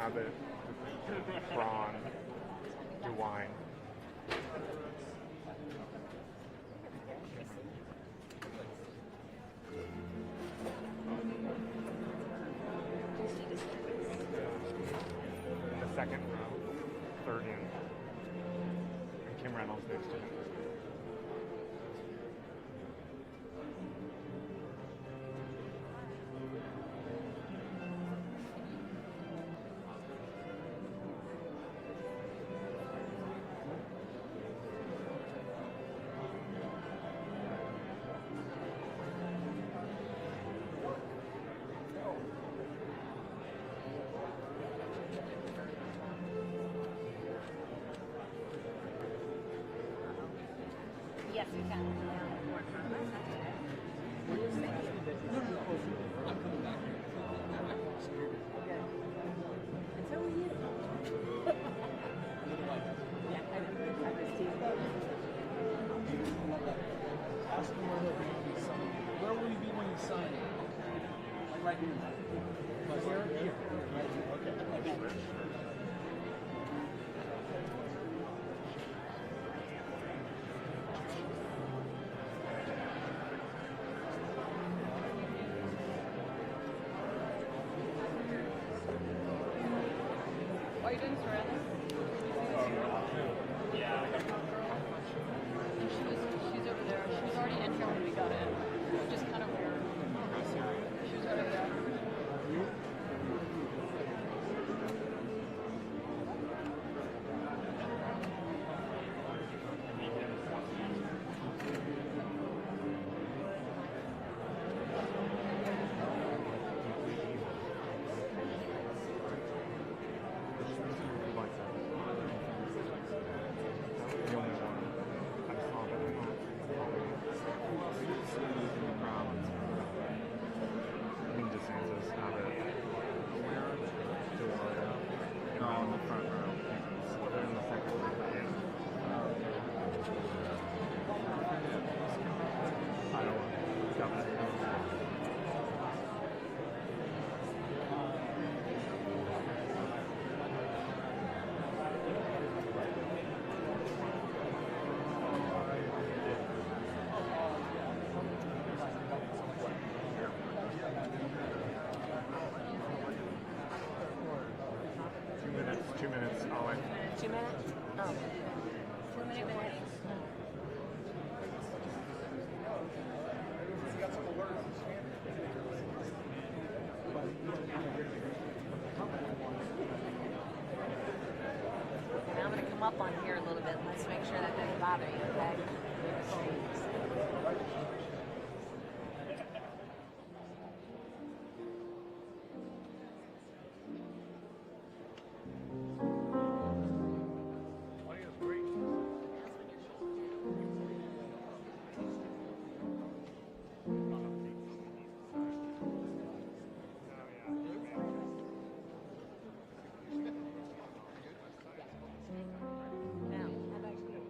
Abbott, Braun, DeWine. The second row, third in. And Kim Reynolds next to him. Yes, we can. I'm coming back here. Okay. And so are you. Yeah, I was teasing. Ask him where he'll be when you sign. Where will you be when you sign? Like right here. Like where? Here. Right here. Okay. Are you doing ceramics? Yeah. She's over there. She was already in here when we got in. It's just kind of weird. She was over there. Two minutes. I'll wait. 2 minutes? Oh. 2 minute warning. Now I'm going to come up on here a little bit. Let's make sure that doesn't bother you, okay? Now, how about you?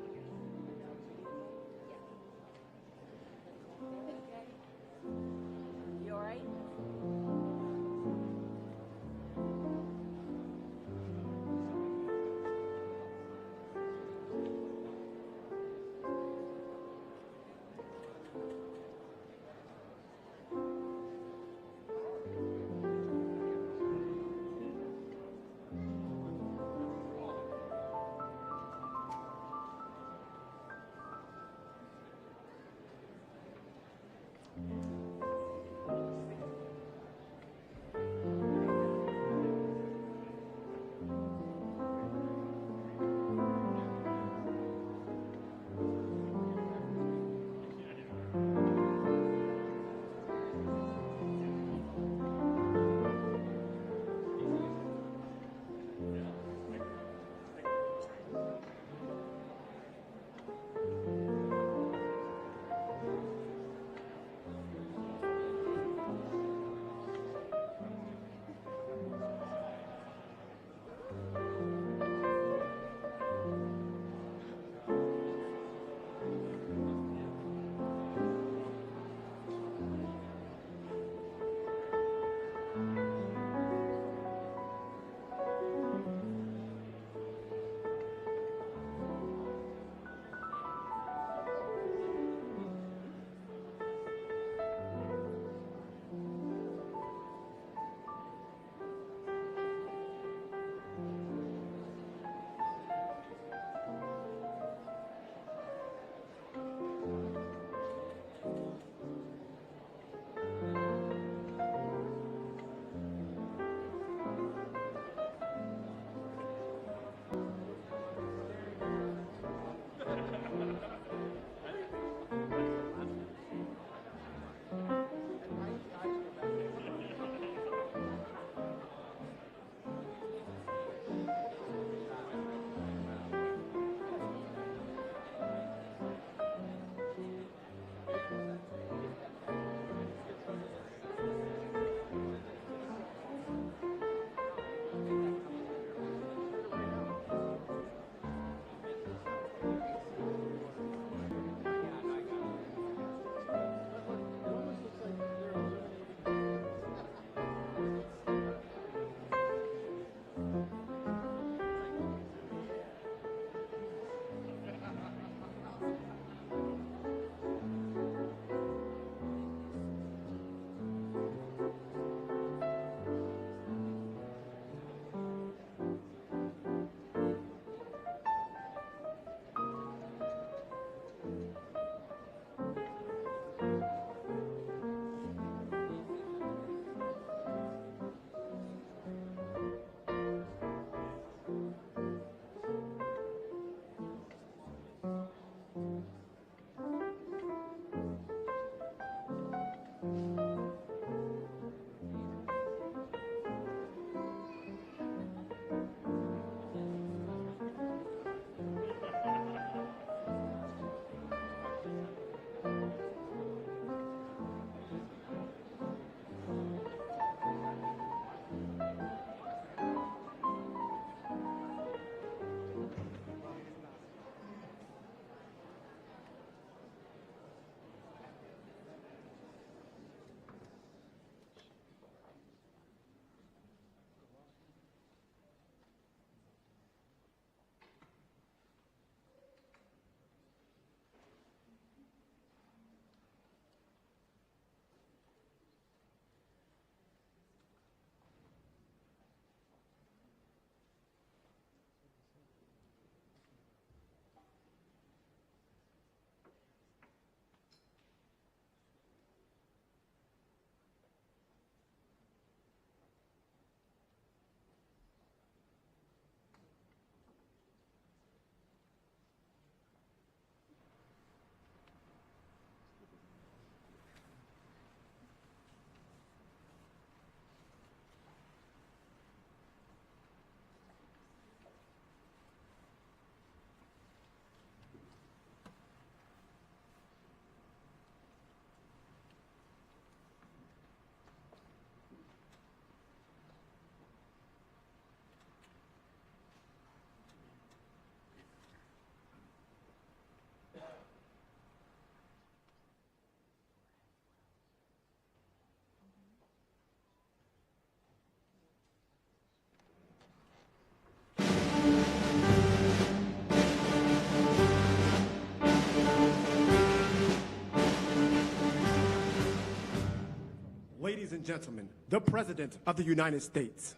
Ladies and gentlemen, the President of the United States.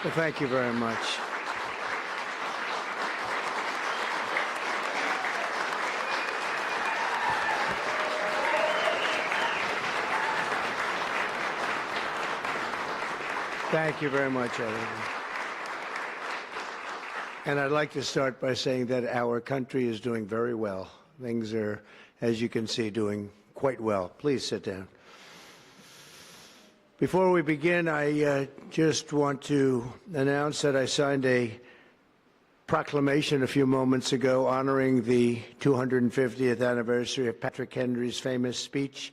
Well, thank you very much. Thank you very much, everyone. And I'd like to start by saying that our country is doing very well. Things are, as you can see, doing quite well. Please sit down. Before we begin, I just want to announce that I signed a proclamation a few moments ago honoring the 250th anniversary of Patrick Henry's famous speech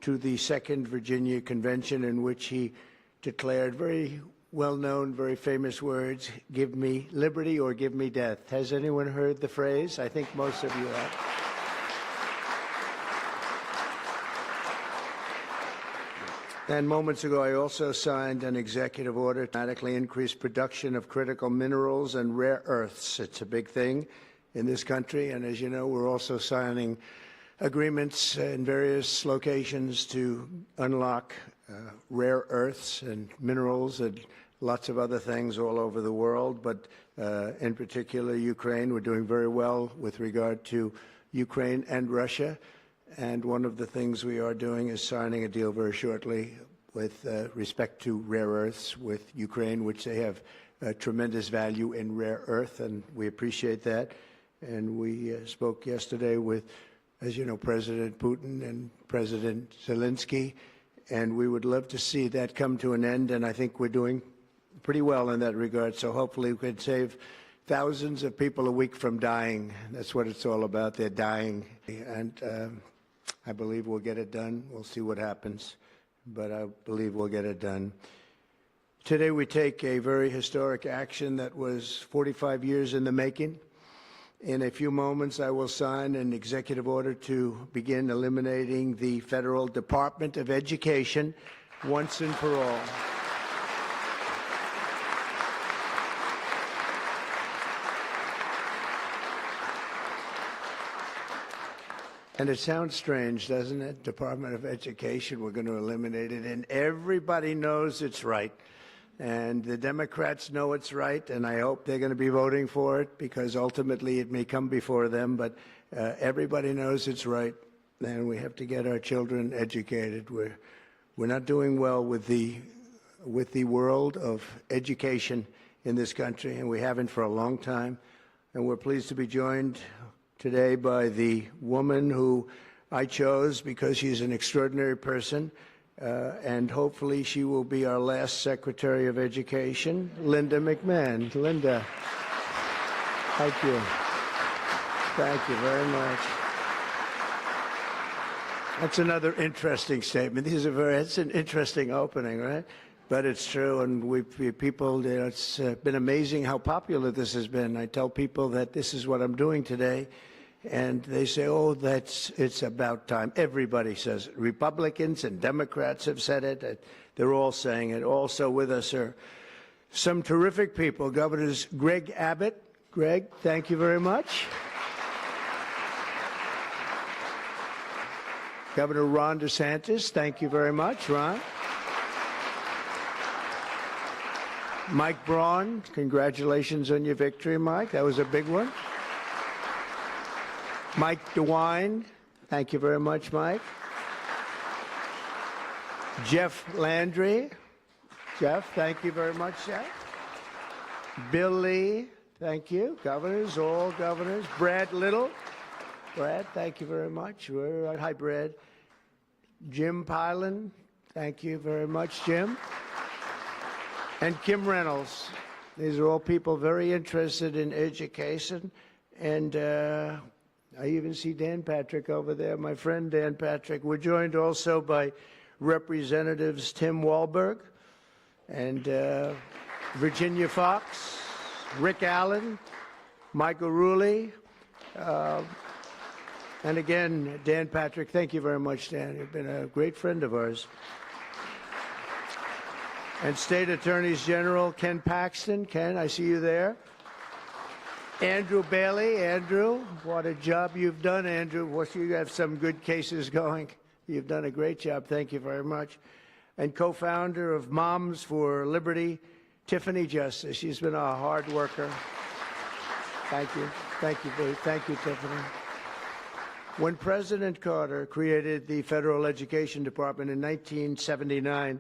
to the Second Virginia Convention, in which he declared very well-known, very famous words, "Give me liberty or give me death." Has anyone heard the phrase? I think most of you have. And moments ago, I also signed an executive order to dramatically increase production of critical minerals and rare earths. It's a big thing in this country, and as you know, we're also signing agreements in various locations to unlock rare earths and minerals and lots of other things all over the world, but in particular Ukraine. We're doing very well with regard to Ukraine and Russia. And one of the things we are doing is signing a deal very shortly with respect to rare earths with Ukraine, which they have tremendous value in rare earth, and we appreciate that. And we spoke yesterday with, as you know, President Putin and President Zelensky, and we would love to see that come to an end, and I think we're doing pretty well in that regard. So hopefully we can save thousands of people a week from dying. That's what it's all about. They're dying. And I believe we'll get it done. We'll see what happens, but I believe we'll get it done. Today we take a very historic action that was 45 years in the making. In a few moments, I will sign an executive order to begin eliminating the Federal Department of Education once and for all. And it sounds strange, doesn't it? Department of Education, we're going to eliminate it, and everybody knows it's right. And the Democrats know it's right, and I hope they're going to be voting for it, because ultimately it may come before them, but everybody knows it's right, and we have to get our children educated. We're not doing well with the world of education in this country, and we haven't for a long time. And we're pleased to be joined today by the woman who I chose because she's an extraordinary person, and hopefully she will be our last Secretary of Education, Linda McMahon. Linda, thank you. Thank you very much. That's another interesting statement. It's an interesting opening, right? But it's true, and people, it's been amazing how popular this has been. I tell people that this is what I'm doing today, and they say, oh, it's about time. Everybody says it. Republicans and Democrats have said it. They're all saying it. Also with us are some terrific people. Governors Greg Abbott. Greg, thank you very much. Governor Ron DeSantis, thank you very much, Ron. Mike Braun, congratulations on your victory, Mike. That was a big one. Mike DeWine, thank you very much, Mike. Jeff Landry. Jeff, thank you very much, Jeff. Bill Lee, thank you. Governors, all governors. Brad Little. Brad, thank you very much. Hi, Brad. Jim Pilan, thank you very much, Jim. And Kim Reynolds. These are all people very interested in education. And I even see Dan Patrick over there, my friend Dan Patrick. We're joined also by Representatives Tim Walberg and Virginia Fox, Rick Allen, Michael Rulli, And again, Dan Patrick, thank you very much, Dan. You've been a great friend of ours. And State Attorneys General Ken Paxton. Ken, I see you there. Andrew Bailey. Andrew, what a job you've done, Andrew. You have some good cases going. You've done a great job. Thank you very much. And co-founder of Moms for Liberty, Tiffany Justice. She's been a hard worker. Thank you. Thank you, Boo. Thank you, Tiffany. When President Carter created the Federal Education Department in 1979,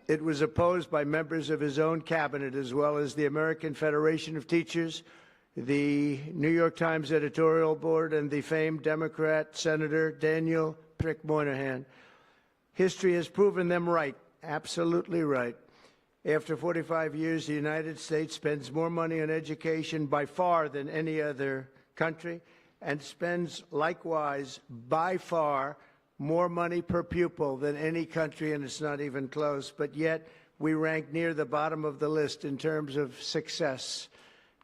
it was opposed by members of his own cabinet, as well as the American Federation of Teachers, the New York Times editorial board, and the famed Democrat Senator Daniel Prick Moynihan. History has proven them right, absolutely right. After 45 years, the United States spends more money on education by far than any other country, and spends likewise by far more money per pupil than any country, and it's not even close. But yet we rank near the bottom of the list in terms of success.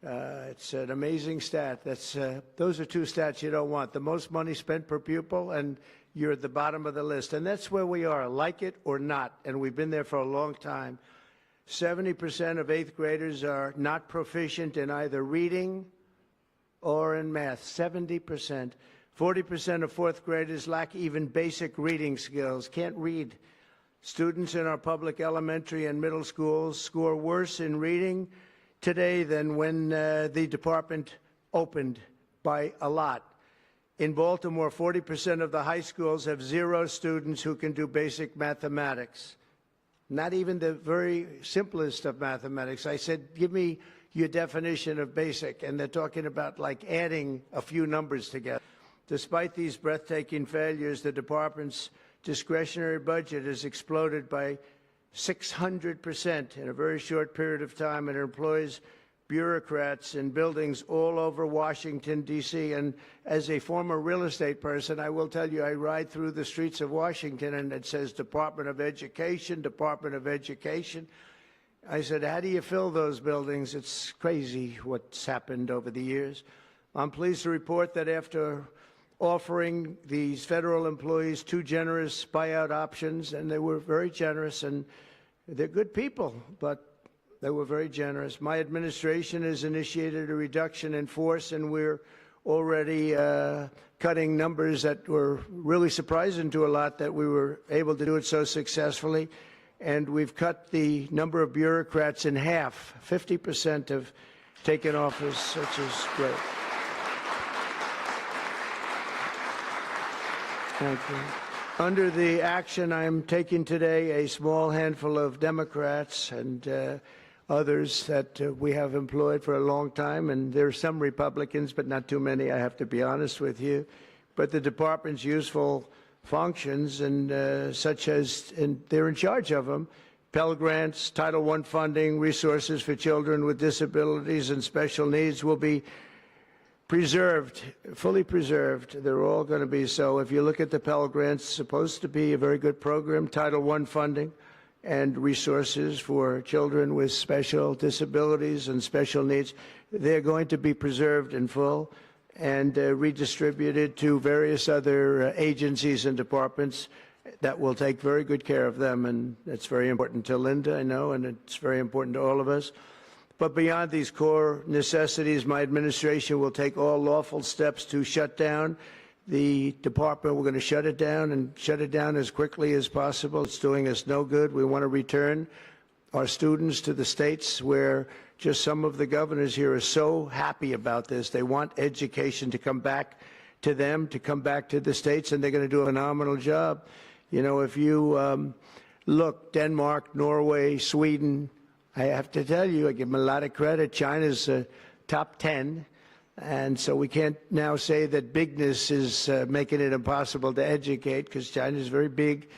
It's an amazing stat. Those are two stats you don't want: the most money spent per pupil, and you're at the bottom of the list. And that's where we are, like it or not, and we've been there for a long time. 70% of 8th graders are not proficient in either reading or in math. 70%. 40% of 4th graders lack even basic reading skills, can't read. Students in our public elementary and middle schools score worse in reading today than when the department opened, by a lot. In Baltimore, 40% of the high schools have 0 students who can do basic mathematics. Not even the very simplest of mathematics. I said, give me your definition of basic, and they're talking about like adding a few numbers together. Despite these breathtaking failures, the department's discretionary budget has exploded by 600% in a very short period of time, and it employs bureaucrats in buildings all over Washington, D.C. And as a former real estate person, I will tell you, I ride through the streets of Washington, and it says Department of Education, Department of Education. I said, how do you fill those buildings? It's crazy what's happened over the years. I'm pleased to report that after offering these federal employees 2 generous buyout options, and they were very generous, and they're good people, but they were very generous. My administration has initiated a reduction in force, and we're already cutting numbers that were really surprising to a lot, that we were able to do it so successfully. And we've cut the number of bureaucrats in half. 50% have taken office, which is great. Thank you. Under the action I'm taking today, a small handful of Democrats and others that we have employed for a long time, and there are some Republicans, but not too many, I have to be honest with you. But the department's useful functions, and such as, and they're in charge of them: Pell Grants, Title I funding, resources for children with disabilities and special needs will be preserved, fully preserved. They're all going to be so. If you look at the Pell Grants, it's supposed to be a very good program. Title I funding and resources for children with special disabilities and special needs, they're going to be preserved in full and redistributed to various other agencies and departments that will take very good care of them. And that's very important to Linda, I know, and it's very important to all of us. But beyond these core necessities, my administration will take all lawful steps to shut down the department. We're going to shut it down, and shut it down as quickly as possible. It's doing us no good. We want to return our students to the states, where just some of the governors here are so happy about this. They want education to come back to them, to come back to the states, and they're going to do a phenomenal job. You know, if you look, Denmark, Norway, Sweden, I have to tell you, I give them a lot of credit. China's top 10. And so we can't now say that bigness is making it impossible to educate, because China is very big.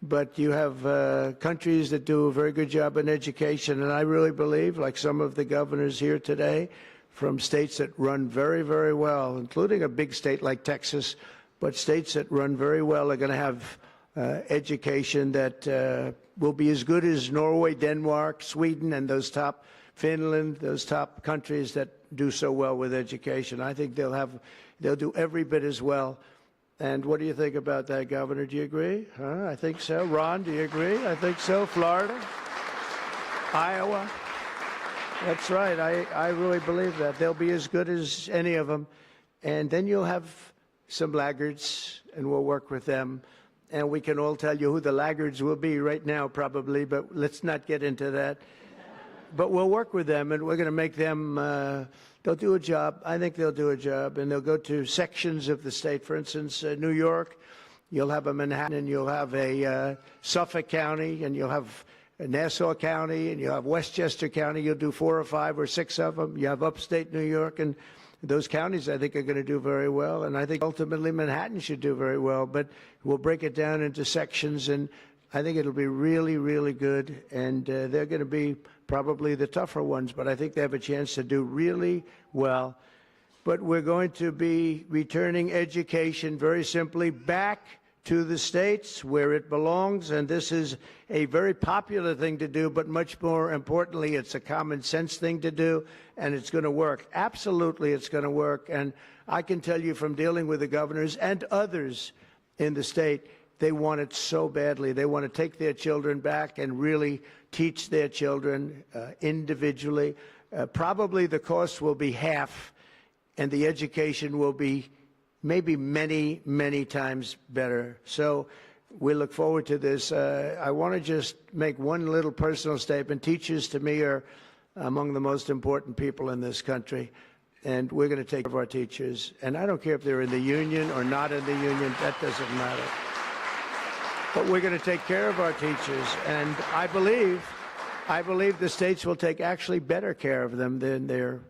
But you have countries that do a very good job in education. And I really believe, like some of the governors here today, from states that run very, very well, including a big state like Texas, but states that run very well are going to have education that will be as good as Norway, Denmark, Sweden, and those top, Finland, those top countries that do so well with education. I think they'll do every bit as well And what do you think about that, Governor? Do you agree? Huh? I think so. Ron, do you agree? I think so. Florida? Iowa? That's right. I really believe that. They'll be as good as any of them. And then you'll have some laggards, and we'll work with them. And we can all tell you who the laggards will be right now, probably, but let's not get into that. But we'll work with them, and we're going to make them, they'll do a job. I think they'll do a job, and they'll go to sections of the state. For instance, New York, you'll have a Manhattan, and you'll have a Suffolk County, and you'll have Nassau County, and you'll have Westchester County. You'll do 4 or 5 or 6 of them. You have upstate New York, and those counties, I think, are going to do very well. And I think ultimately Manhattan should do very well. But we'll break it down into sections, and I think it'll be really, really good. And they're going to be probably the tougher ones, but I think they have a chance to do really well. But we're going to be returning education very simply back to the states where it belongs, and this is a very popular thing to do, but much more importantly, it's a common sense thing to do, and it's going to work. Absolutely, it's going to work. And I can tell you from dealing with the governors and others in the state, they want it so badly. They want to take their children back and really teach their children individually. Probably the cost will be half, and the education will be maybe many, many times better. So we look forward to this. I want to just make one little personal statement. Teachers, to me, are among the most important people in this country, and we're going to take care of our teachers. And I don't care if they're in the union or not in the union. That doesn't matter. But we're going to take care of our teachers, and I believe the states will take actually better care of them than they're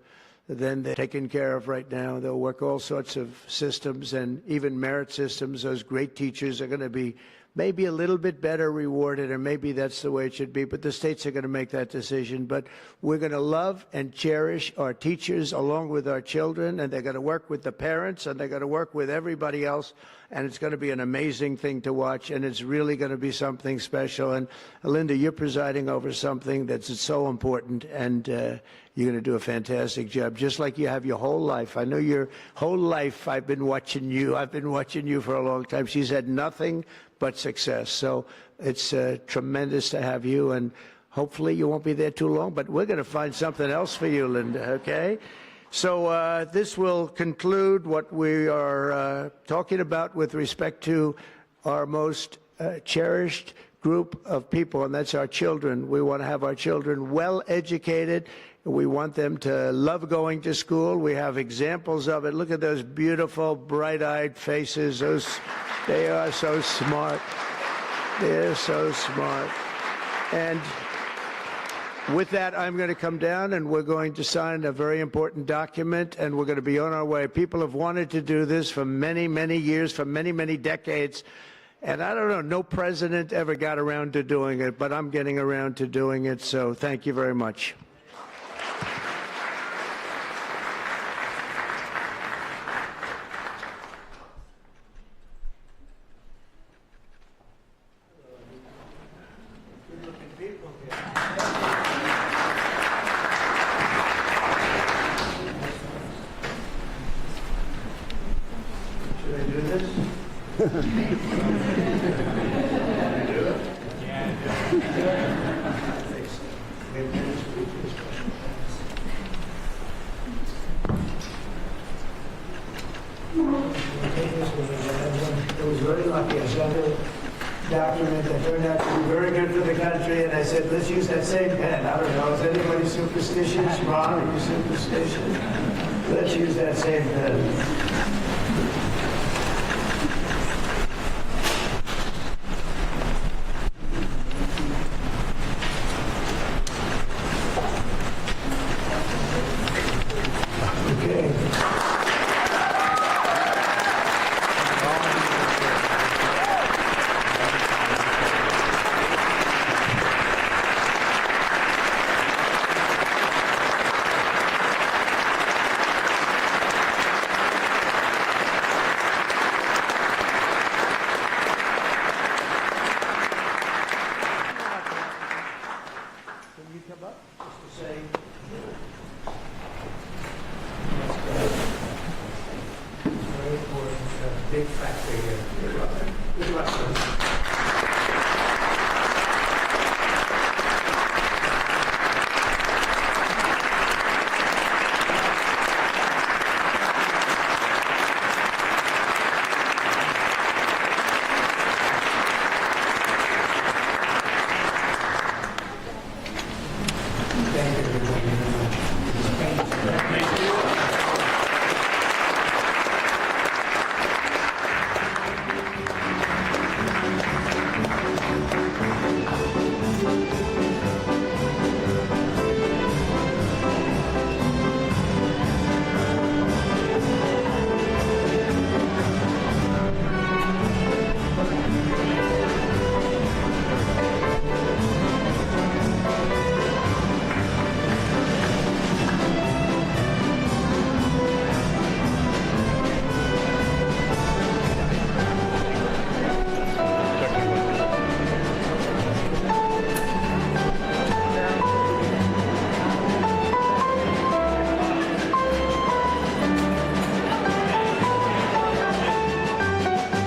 taken care of right now. They'll work all sorts of systems and even merit systems. Those great teachers are going to be maybe a little bit better rewarded, or maybe that's the way it should be, but the states are going to make that decision. But we're going to love and cherish our teachers along with our children, and they're going to work with the parents, and they're going to work with everybody else, and it's going to be an amazing thing to watch, and it's really going to be something special. And Linda, you're presiding over something that's so important, and you're going to do a fantastic job, just like you have your whole life. I know your whole life I've been watching you. I've been watching you for a long time. She's had nothing but success. So it's tremendous to have you, and hopefully you won't be there too long, but we're going to find something else for you, Linda, okay? So this will conclude what we are talking about with respect to our most cherished group of people, and that's our children. We want to have our children well educated. We want them to love going to school. We have examples of it. Look at those beautiful, bright-eyed faces. They are so smart. They're so smart. And with that, I'm going to come down, and we're going to sign a very important document, and we're going to be on our way. People have wanted to do this for many, many years, for many, many decades. And I don't know, no president ever got around to doing it, but I'm getting around to doing it, so thank you very much. Should I do this? I was very lucky. I saw the document that turned out to be very good for the country, and I said, let's use that same pen. I don't know, is anybody superstitious? Ron, are you superstitious? Let's use that same pen. big fat figure. Good luck. Good luck, son. Thank you, everybody.